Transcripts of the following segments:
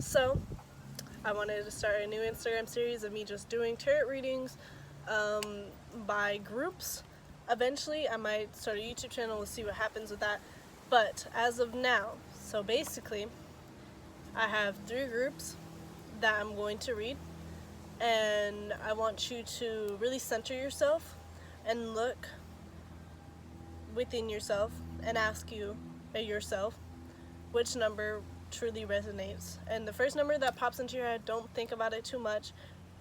So, I wanted to start a new Instagram series of me just doing tarot readings by groups. Eventually, I might start a YouTube channel. We'll see what happens with that. But as of now, so basically, I have 3 groups that I'm going to read, and I want you to really center yourself and look within yourself and ask yourself which number truly resonates. And the first number that pops into your head, don't think about it too much.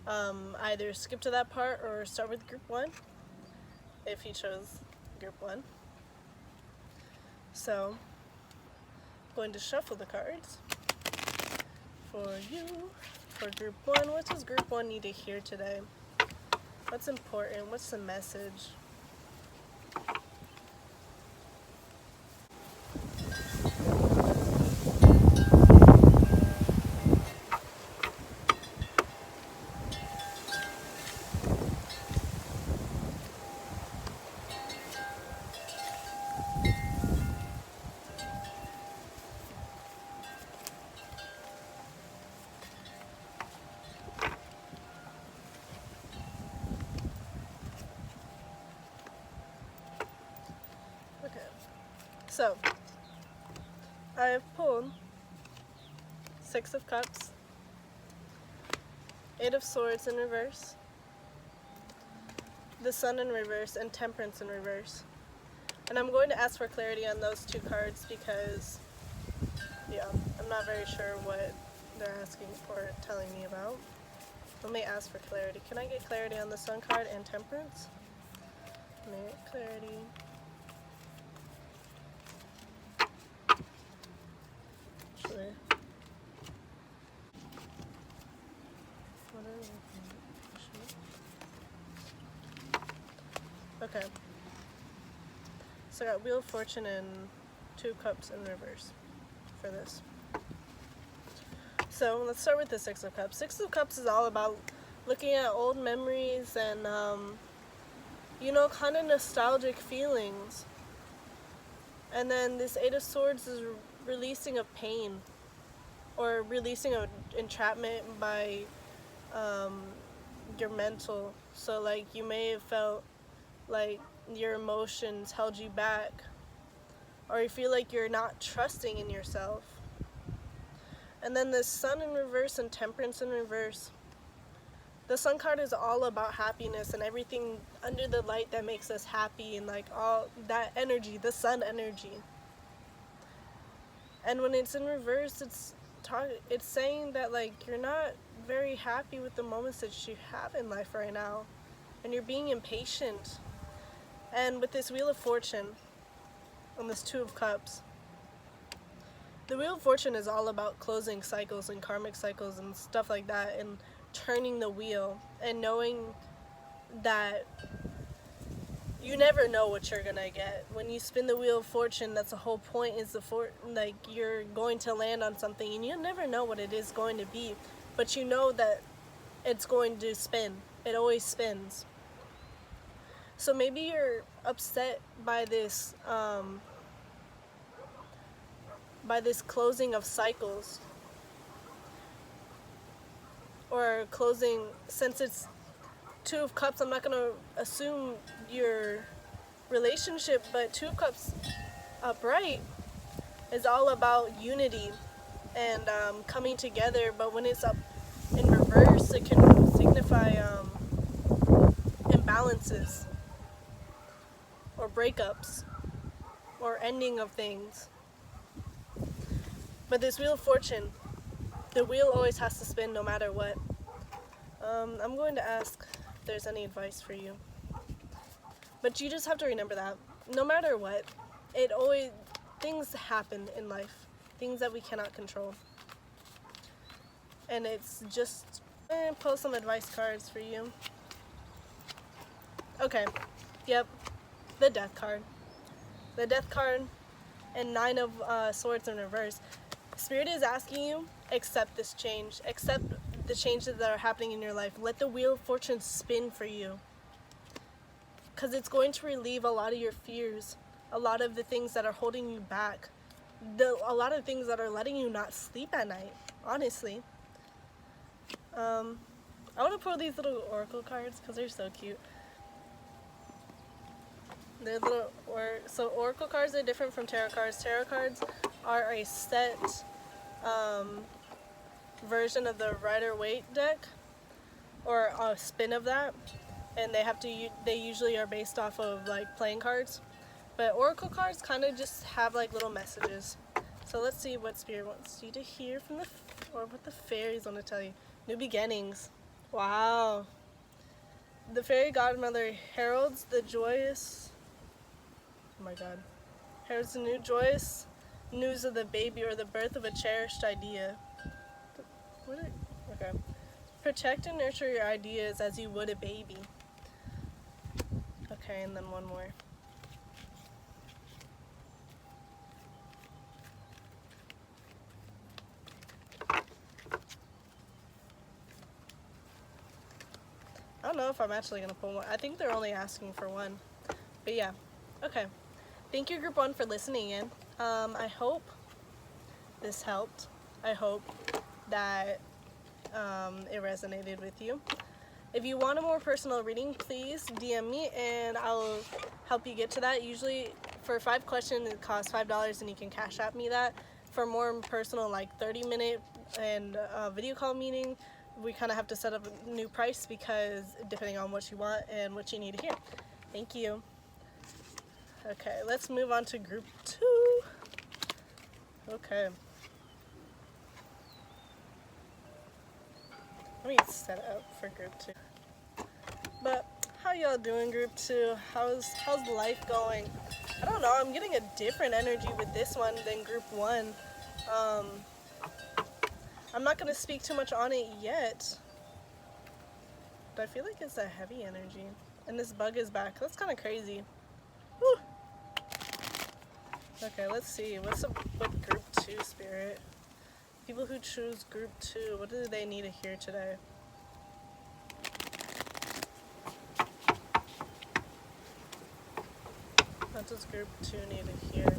Either skip to that part or start with group 1 if you chose group 1. So, I'm going to shuffle the cards for you. For group 1, what does group 1 need to hear today? What's important? What's the message? Okay, so I have pulled 6 of Cups, 8 of Swords in reverse, the Sun in reverse, and Temperance in reverse. And I'm going to ask for clarity on those 2 cards because, yeah, I'm not very sure what they're asking for, telling me about. Let me ask for clarity. Can I get clarity on the Sun card and Temperance? Let me get clarity. Actually, what are they? Okay. So I got Wheel of Fortune and 2 Cups in reverse for this. So let's start with the 6 of Cups. 6 of Cups is all about looking at old memories and, kind of nostalgic feelings. And then this 8 of Swords is releasing of pain or releasing of entrapment by your mental. So like you may have felt like your emotions held you back, or you feel like you're not trusting in yourself. And then the Sun in reverse and Temperance in reverse. The Sun card is all about happiness and everything under the light that makes us happy, and like all that energy, the Sun energy. And when it's in reverse, it's saying that like you're not very happy with the moments that you have in life right now, and you're being impatient. And with this Wheel of Fortune and this 2 of Cups, the Wheel of Fortune is all about closing cycles and karmic cycles and stuff like that, and turning the wheel and knowing that you never know what you're gonna get. When you spin the Wheel of Fortune, that's the whole point, is like you're going to land on something and you never know what it is going to be, but you know that it's going to spin. It always spins. So maybe you're upset by this closing of cycles, or closing, since it's 2 of Cups, I'm not going to assume your relationship, but 2 of Cups upright is all about unity and coming together, but when it's up in reverse, it can signify imbalances or breakups or ending of things. But this Wheel of Fortune, the wheel always has to spin no matter what. I'm going to ask if there's any advice for you. But you just have to remember that no matter what, things happen in life, things that we cannot control. And it's just, pull some advice cards for you. Okay, yep, the Death card. The Death card and 9 of Swords in reverse. Spirit is asking you, accept this change. Accept the changes that are happening in your life. Let the Wheel of Fortune spin for you. Because it's going to relieve a lot of your fears, a lot of the things that are holding you back, a lot of things that are letting you not sleep at night, honestly. I want to pull these little oracle cards because they're so cute. They're little, so oracle cards are different from tarot cards. Tarot cards are a set version of the Rider-Waite deck, or a spin of that, and they usually are based off of like playing cards. But oracle cards kind of just have like little messages. So let's see what Spirit wants you to hear from or what the fairies want to tell you. New beginnings. Wow. The fairy godmother heralds the joyous, oh my god, heralds the new joyous news of the baby or the birth of a cherished idea. Okay. Protect and nurture your ideas as you would a baby. Okay, and then one more. I don't know if I'm actually going to pull one. I think they're only asking for one. But yeah. Okay. Thank you, Group 1, for listening in. I hope this helped. I hope that it resonated with you. If you want a more personal reading, please DM me and I'll help you get to that. Usually for 5 questions it costs $5 and you can cash out me that. For more personal, like 30-minute and video call meeting, we kind of have to set up a new price because depending on what you want and what you need to hear. Thank you. Okay, let's move on to Group 2. Okay. Let me set up for Group 2. But how y'all doing, Group 2? How's life going? I don't know, I'm getting a different energy with this one than Group 1. I'm not going to speak too much on it yet, but I feel like it's a heavy energy. And this bug is back. That's kind of crazy. Whew. Okay, let's see. What's up with Group 2, Spirit? People who choose Group 2, what do they need to hear today? What does Group 2 need to hear?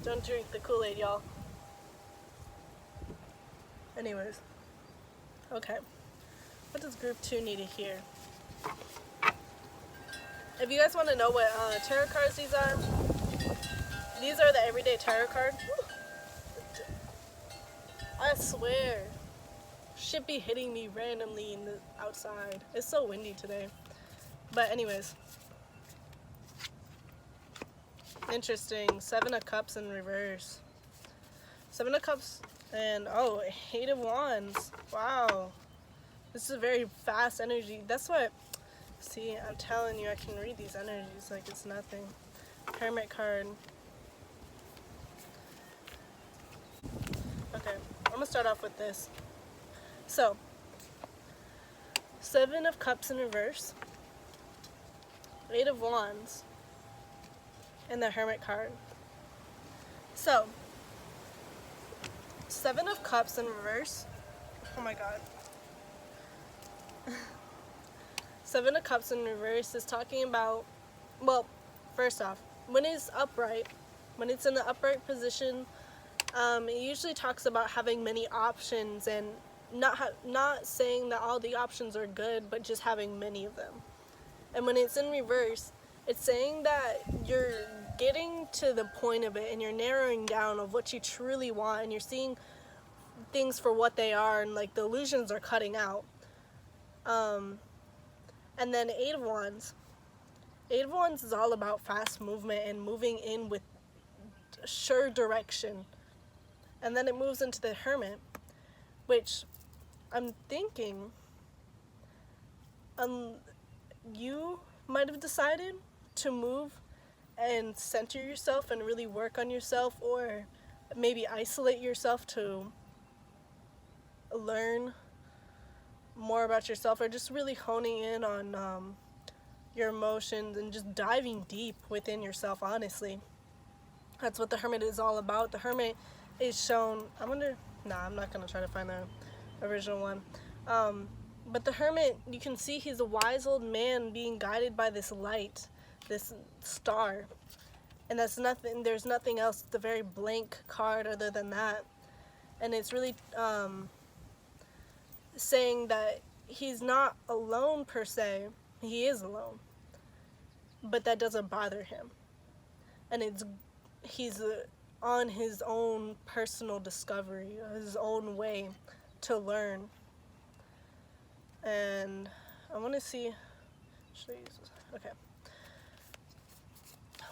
Don't drink the Kool-Aid, y'all. Anyways. Okay. What does Group 2 need to hear? If you guys want to know what tarot cards these are the everyday tarot card. I swear. Shit be hitting me randomly in the outside. It's so windy today. But anyways. Interesting. 7 of Cups in reverse. 7 of Cups and, oh, 8 of Wands. Wow. This is a very fast energy. That's what, see, I'm telling you, I can read these energies like it's nothing. Hermit card. Okay, I'm gonna start off with this. So, 7 of Cups in reverse, 8 of Wands, and the Hermit card. So, 7 of Cups in reverse. Oh my god. 7 of Cups in reverse is talking about, well, first off, when it's upright, when it's in the upright position, it usually talks about having many options and not saying that all the options are good, but just having many of them. And when it's in reverse, it's saying that you're getting to the point of it and you're narrowing down of what you truly want and you're seeing things for what they are and like the illusions are cutting out. And then 8 of Wands. 8 of Wands is all about fast movement and moving in with sure direction. And then it moves into the Hermit, which I'm thinking you might have decided to move and center yourself and really work on yourself, or maybe isolate yourself to learn more about yourself, or just really honing in on your emotions and just diving deep within yourself, honestly. That's what the Hermit is all about. The Hermit is shown, I'm not going to try to find the original one. But the Hermit, you can see he's a wise old man being guided by this light, this star. And there's nothing else, it's a very blank card other than that. and it's really saying that he's not alone per se. He is alone, but that doesn't bother him, and he's on his own personal discovery, his own way to learn. And I want to see, should I use this? Okay.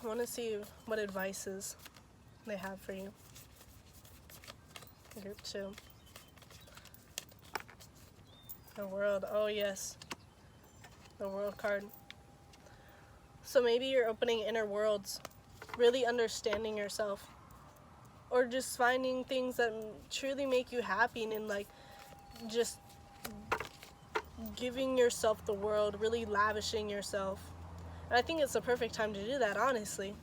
I want to see what advices they have for you. Group 2. The World. Oh yes. The World card. So maybe you're opening inner worlds, really understanding yourself, or just finding things that truly make you happy, and like just giving yourself the world, really lavishing yourself. And I think it's the perfect time to do that, honestly.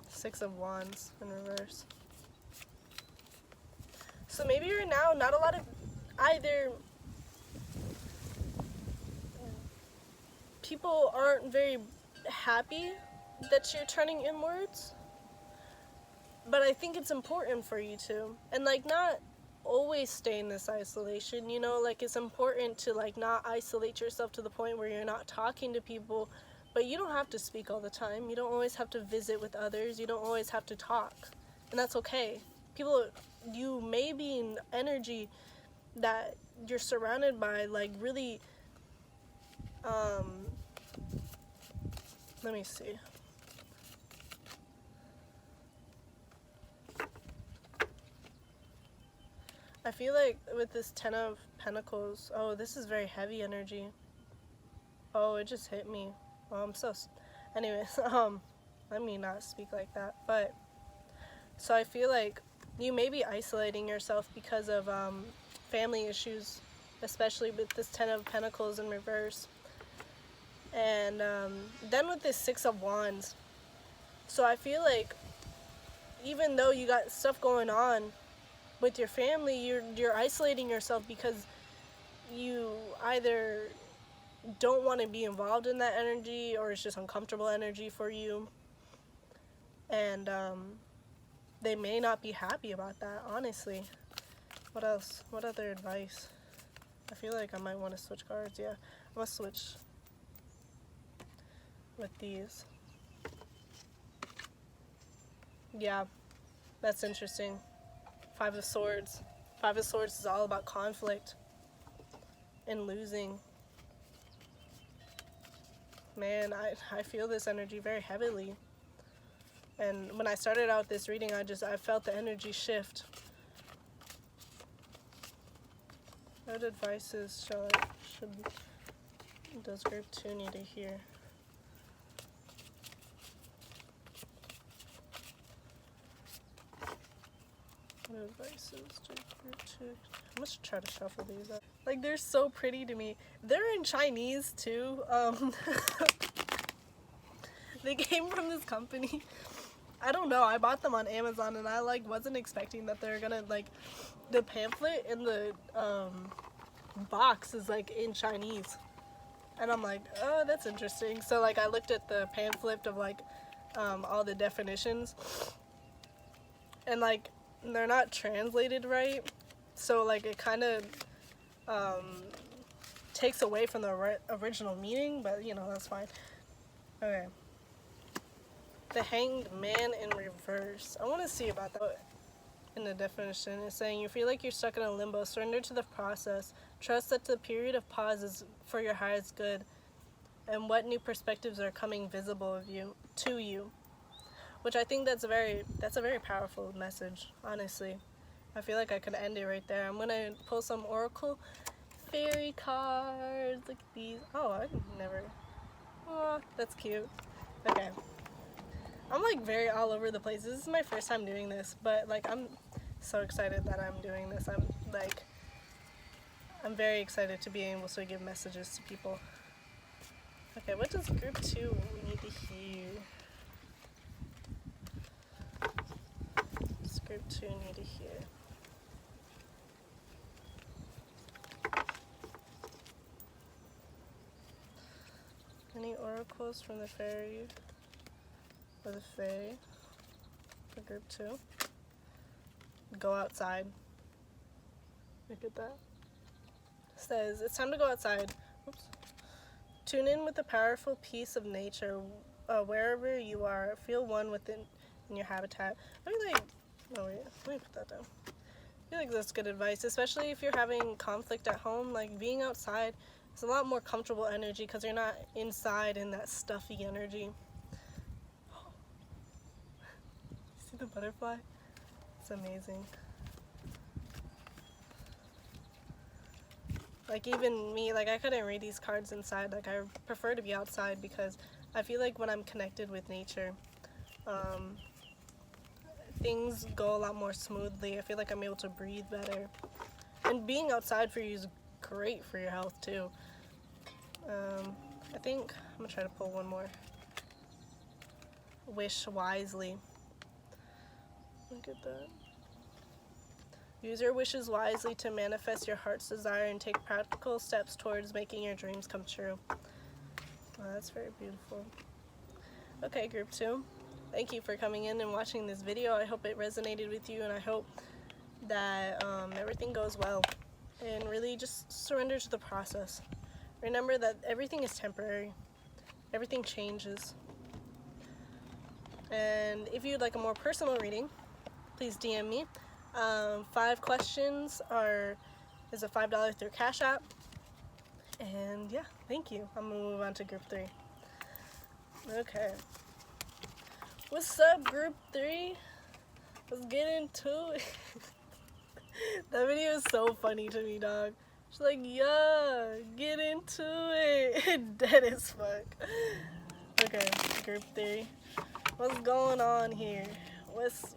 Six of Wands in reverse. So maybe right now, not a lot of either people aren't very happy that you're turning inwards, but I think it's important for you to, and like not always stay in this isolation, you know, like it's important to like not isolate yourself to the point where you're not talking to people, but you don't have to speak all the time. You don't always have to visit with others. You don't always have to talk, and that's okay. People, you may be in energy that you're surrounded by, like really, let me see. I feel like with this Ten of Pentacles, oh, this is very heavy energy. Oh, it just hit me. Oh, I'm so, anyways, let me not speak like that. But, so I feel like you may be isolating yourself because of family issues, especially with this Ten of Pentacles in reverse. And then with this Six of Wands, so I feel like even though you got stuff going on with your family, you're isolating yourself because you either don't want to be involved in that energy, or it's just uncomfortable energy for you, and they may not be happy about that, honestly. What else? What other advice? I feel like I might want to switch cards. Yeah, I'm gonna switch with these. Yeah, that's interesting. Five of Swords. Five of Swords is all about conflict and losing. Man, I feel this energy very heavily. And when I started out this reading, I felt the energy shift. What advices does group 2 need to hear? What advices do group 2? I'm gonna try to shuffle these up. Like, they're so pretty to me. They're in Chinese too. They came from this company. I don't know, I bought them on Amazon, and I like wasn't expecting that they're gonna, like, the pamphlet in the box is like in Chinese, and I'm like, oh, that's interesting. So like I looked at the pamphlet of like all the definitions, and like they're not translated right, so like it kind of takes away from the original meaning, but you know, that's fine. Okay. The Hanged Man in reverse. I want to see about that. In the definition, it's saying you feel like you're stuck in a limbo. Surrender to the process. Trust that the period of pause is for your highest good, and what new perspectives are coming visible to you. Which I think that's a very powerful message. Honestly, I feel like I could end it right there. I'm gonna pull some Oracle fairy cards like these. Oh, I never. Oh, that's cute. Okay. I'm like very all over the place. This is my first time doing this, but like I'm so excited that I'm doing this. I'm very excited to be able to give messages to people. Okay, what does group 2 need to hear? What does group 2 need to hear? Any Oracle Oracles from the Fairy or the Fae for group 2. Go outside. Look at that. It says, it's time to go outside. Oops. Tune in with the powerful peace of nature. Wherever you are, feel one within in your habitat. I feel like, oh wait, let me put that down. I feel like that's good advice, especially if you're having conflict at home. Like, being outside is a lot more comfortable energy because you're not inside in that stuffy energy. See the butterfly? It's amazing. Like, even me, like, I couldn't read these cards inside. Like, I prefer to be outside because I feel like when I'm connected with nature, things go a lot more smoothly. I feel like I'm able to breathe better. And being outside for you is great for your health, too. I think I'm going to try to pull one more. Wish wisely. Look at that. Use your wishes wisely to manifest your heart's desire and take practical steps towards making your dreams come true. Oh, that's very beautiful. Okay, group 2. Thank you for coming in and watching this video. I hope it resonated with you, and I hope that everything goes well. And really just surrender to the process. Remember that everything is temporary. Everything changes. And if you'd like a more personal reading, please DM me. 5 questions is a $5 through Cash App. And yeah, thank you. I'm gonna move on to group 3. Okay. What's up, group 3? Let's get into it. That video is so funny to me, dog. She's like, yeah, get into it. Dead as fuck. Okay, group 3. What's going on here? What's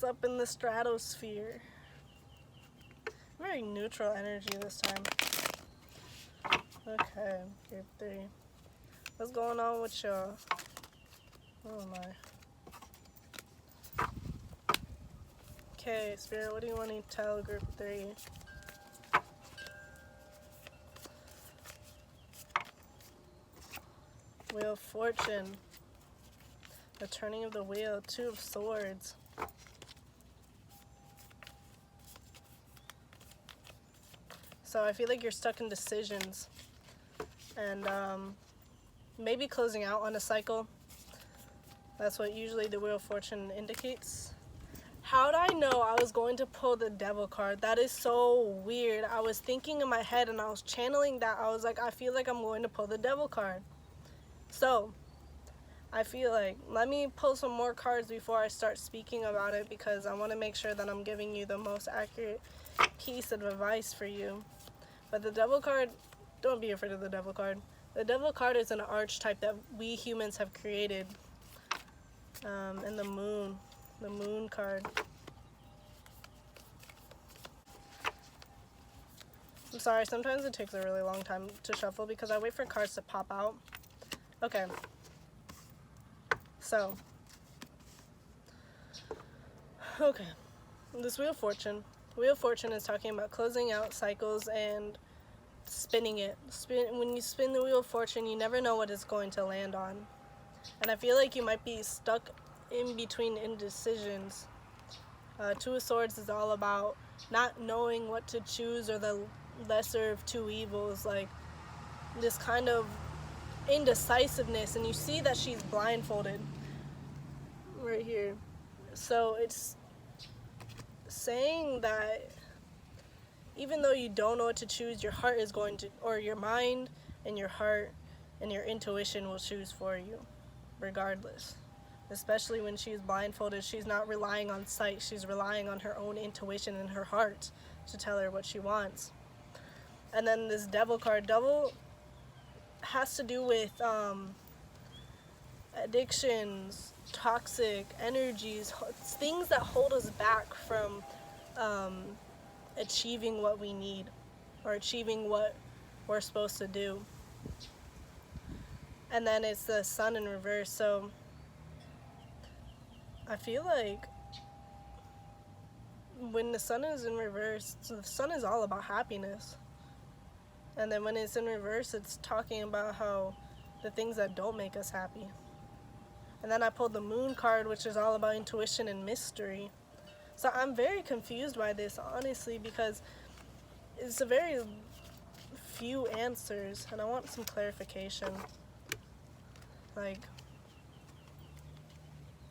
up in the stratosphere? Very neutral energy this time. Okay, group 3. What's going on with y'all? Oh my. Okay, Spirit, what do you want to tell group 3? Wheel of Fortune. The turning of the wheel. 2 of Swords. So I feel like you're stuck in decisions. And maybe closing out on a cycle. That's what usually the Wheel of Fortune indicates. How did I know I was going to pull the Devil card? That is so weird. I was thinking in my head and I was channeling that. I was like, I feel like I'm going to pull the Devil card. So, I feel like, let me pull some more cards before I start speaking about it, because I want to make sure that I'm giving you the most accurate piece of advice for you. But the Devil card, don't be afraid of the Devil card. The Devil card is an archetype that we humans have created. And the Moon card. I'm sorry, sometimes it takes a really long time to shuffle because I wait for cards to pop out. Okay. So. Okay. This Wheel of Fortune. Wheel of Fortune is talking about closing out cycles and spinning it. When you spin the Wheel of Fortune, you never know what it's going to land on. And I feel like you might be stuck in between indecisions. 2 of Swords is all about not knowing what to choose, or the lesser of 2 evils, like this kind of indecisiveness. And you see that she's blindfolded right here. So it's saying that even though you don't know what to choose, your heart is going to, or your mind and your heart and your intuition will choose for you regardless. Especially when she's blindfolded, she's not relying on sight, she's relying on her own intuition and her heart to tell her what she wants. And then this Devil card. Devil has to do with addictions, toxic energies, things that hold us back from achieving what we need or achieving what we're supposed to do. And then it's the Sun in reverse. So I feel like when the Sun is in reverse, so the Sun is all about happiness. And then when it's in reverse, it's talking about how the things that don't make us happy. And then I pulled the Moon card, which is all about intuition and mystery. So I'm very confused by this, honestly, because it's a very few answers, and I want some clarification. Like,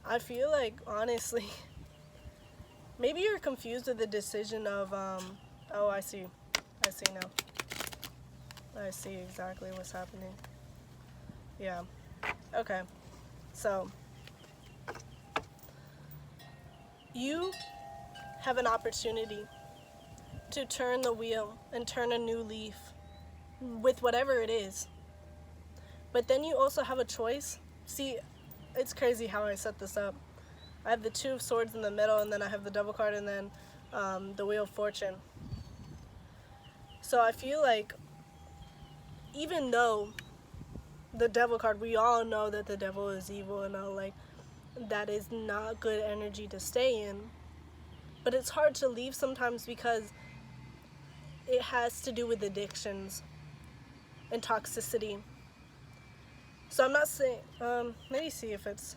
I feel like, honestly, maybe you're confused with the decision of, oh, I see now. I see exactly what's happening. Yeah. Okay. So, you have an opportunity to turn the wheel and turn a new leaf with whatever it is. But then you also have a choice. See, it's crazy how I set this up. I have the Two of Swords in the middle, and then I have the Devil card, and then the Wheel of Fortune. So I feel like, even though the Devil card, we all know that the devil is evil and all, like, that is not good energy to stay in. But it's hard to leave sometimes because it has to do with addictions and toxicity. So I'm not saying, let me see if it's,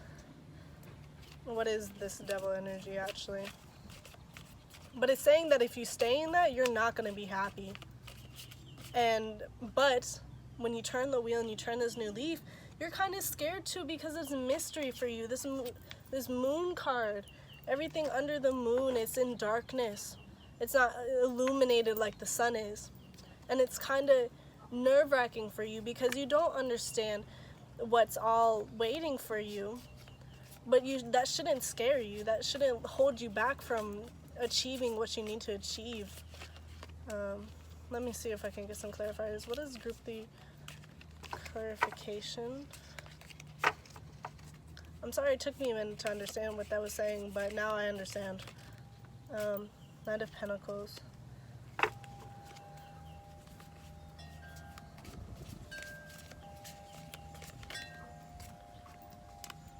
what is this devil energy actually? But it's saying that if you stay in that, you're not going to be happy. But when you turn the wheel and you turn this new leaf, you're kind of scared too, because it's mystery for you. This Moon card, everything under the moon, it's in darkness. It's not illuminated like the sun is. And it's kind of nerve-wracking for you because you don't understand what's all waiting for you. But that shouldn't scare you. That shouldn't hold you back from achieving what you need to achieve. Let me see if I can get some clarifiers. What is Group the clarification? I'm sorry it took me a minute to understand what that was saying, but now I understand. Knight of Pentacles.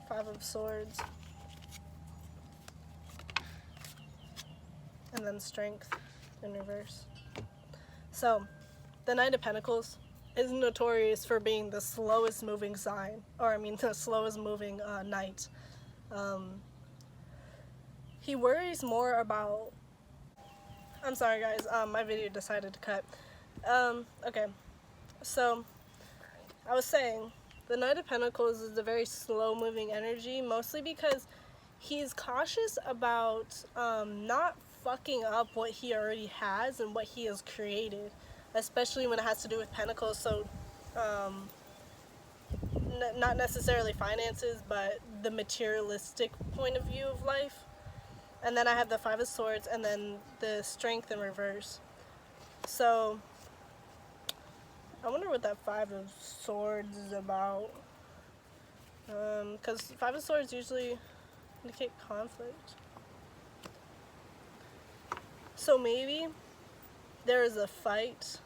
Five of Swords. And then Strength in reverse. So, the Knight of Pentacles is notorious for being the slowest moving sign, or I mean the slowest moving knight. He worries more about, I'm sorry guys, my video decided to cut. Okay, so I was saying, the Knight of Pentacles is a very slow moving energy, mostly because he's cautious about not fucking up what he already has and what he has created, especially when it has to do with Pentacles. So not necessarily finances, but the materialistic point of view of life. And then I have the Five of Swords and then the Strength in reverse. So I wonder what that Five of Swords is about, because Five of Swords usually indicate conflict. So maybe there is a fight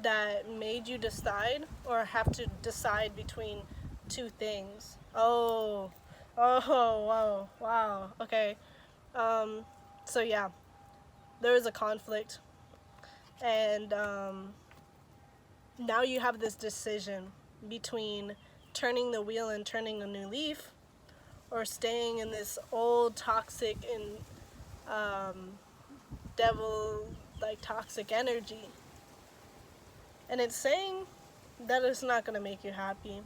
that made you decide, or have to decide between two things. Oh, wow, okay. So yeah, there is a conflict, and now you have this decision between turning the wheel and turning a new leaf, or staying in this old toxic and devil, like, toxic energy. And it's saying that it's not going to make you happy.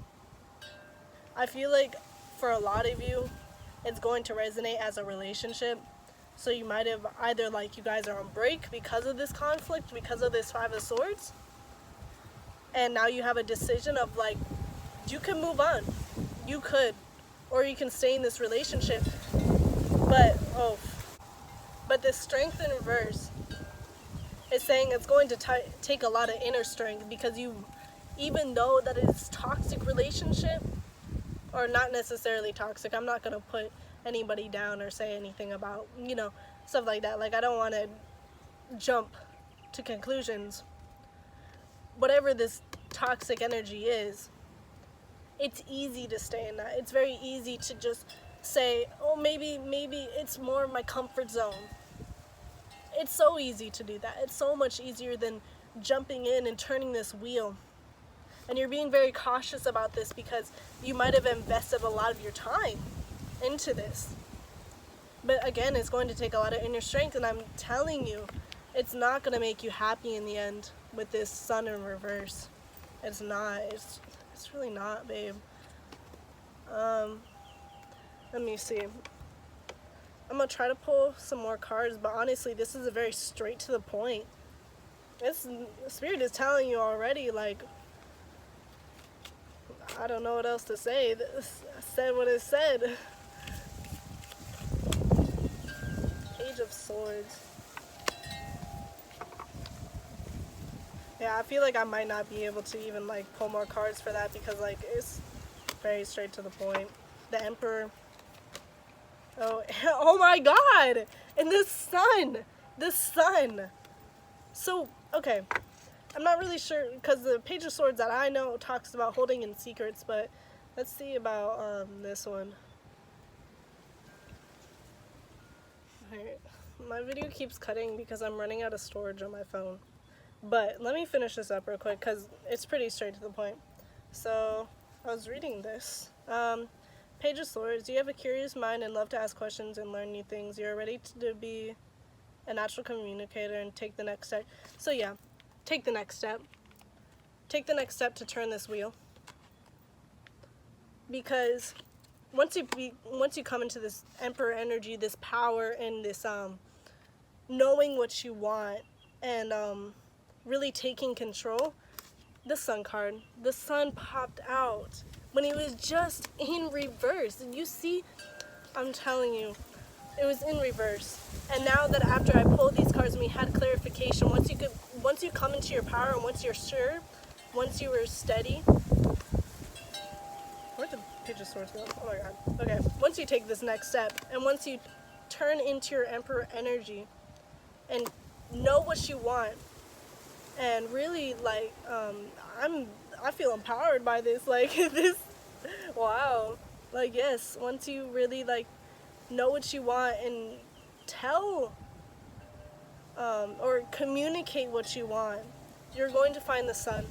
I feel like for a lot of you, it's going to resonate as a relationship. So you might have either, like, you guys are on break because of this conflict, because of this Five of Swords, and now you have a decision of, like, you can move on. You could. Or you can stay in this relationship. But this Strength in reverse is saying it's going to take a lot of inner strength, because you, even though that it's toxic relationship, or not necessarily toxic, I'm not going to put anybody down or say anything about, stuff like that. Like, I don't want to jump to conclusions. Whatever this toxic energy is, it's easy to stay in that. It's very easy to just say, oh, maybe it's more my comfort zone. It's so easy to do that. It's so much easier than jumping in and turning this wheel. And you're being very cautious about this because you might have invested a lot of your time into this. But again, it's going to take a lot of inner strength, and I'm telling you, it's not going to make you happy in the end with this sun in reverse. It's not. It's really not, babe. Let me see. I'm going to try to pull some more cards, but honestly, this is a very straight to the point. Spirit is telling you already, like, I don't know what else to say. This said what it said. Page of Swords. Yeah, I feel like I might not be able to even, like, pull more cards for that because, like, it's very straight to the point. The Emperor. Oh, oh my God! And the Sun! The Sun! So, okay. I'm not really sure, because the Page of Swords that I know talks about holding in secrets, but let's see about this one. Alright, my video keeps cutting because I'm running out of storage on my phone. But let me finish this up real quick, because it's pretty straight to the point. So, I was reading this. Page of Swords, you have a curious mind and love to ask questions and learn new things. You're ready to be a natural communicator and take the next step. So yeah, take the next step. Take the next step to turn this wheel. Because once you come into this Emperor energy, this power, and this knowing what you want, and really taking control, the Sun card, the Sun popped out when it was just in reverse. And you see, I'm telling you, it was in reverse. And now that after I pulled these cards and we had clarification, once you come into your power, and once you're sure, once you were steady. Where'd the Page of Swords go? Oh my God. Okay, once you take this next step, and once you turn into your Emperor energy and know what you want, and really, like, I feel empowered by this, like, this, wow. Like, yes, once you really, like, know what you want and tell or communicate what you want, you're going to find the Sun.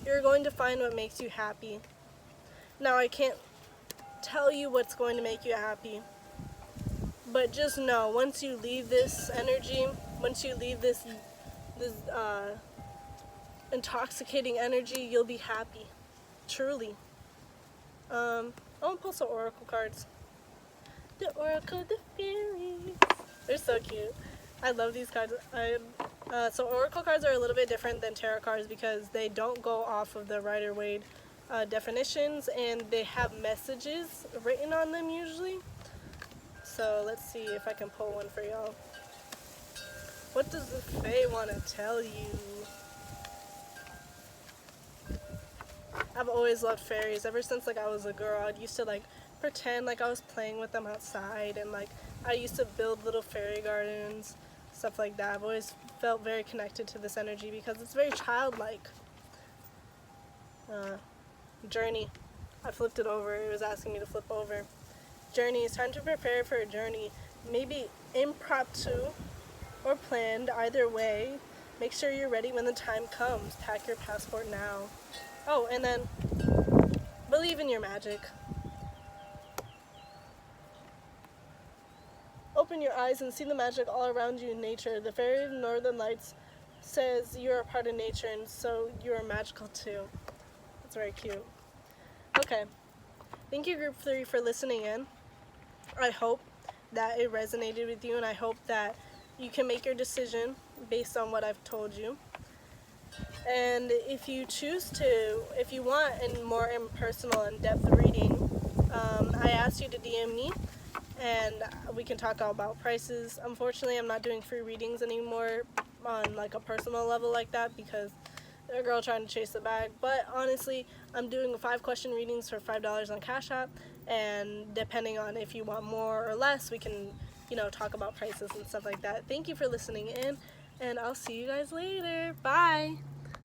You're going to find what makes you happy. Now, I can't tell you what's going to make you happy, but just know, once you leave this energy, once you leave this intoxicating energy, you'll be happy, truly. I'm gonna pull some oracle cards. The Oracle, the Fairies. They're so cute. I love these cards. So oracle cards are a little bit different than tarot cards because they don't go off of the Rider-Waite definitions, and they have messages written on them usually. So let's see if I can pull one for y'all. What does the Fae want to tell you? I've always loved fairies. Ever since, like, I was a girl, I used to, like, pretend like I was playing with them outside, and, like, I used to build little fairy gardens, stuff like that. I've always felt very connected to this energy because it's very childlike. Journey. I flipped it over. It was asking me to flip over. Journey. It's time to prepare for a journey. Maybe impromptu or planned, either way. Make sure you're ready when the time comes. Pack your passport now. Oh, and then believe in your magic. Open your eyes and see the magic all around you in nature. The Fairy of Northern Lights says you're a part of nature, and so you're magical too. That's very cute. Okay. Thank you, Group 3, for listening in. I hope that it resonated with you, and I hope that you can make your decision based on what I've told you. And if you choose to, if you want a more impersonal, in-depth reading, I ask you to DM me, and we can talk all about prices. Unfortunately, I'm not doing free readings anymore on, like, a personal level like that because they're a girl trying to chase the bag. But honestly, I'm doing 5-question readings for $5 on Cash App, and depending on if you want more or less, we can, you know, talk about prices and stuff like that. Thank you for listening in, and I'll see you guys later. Bye!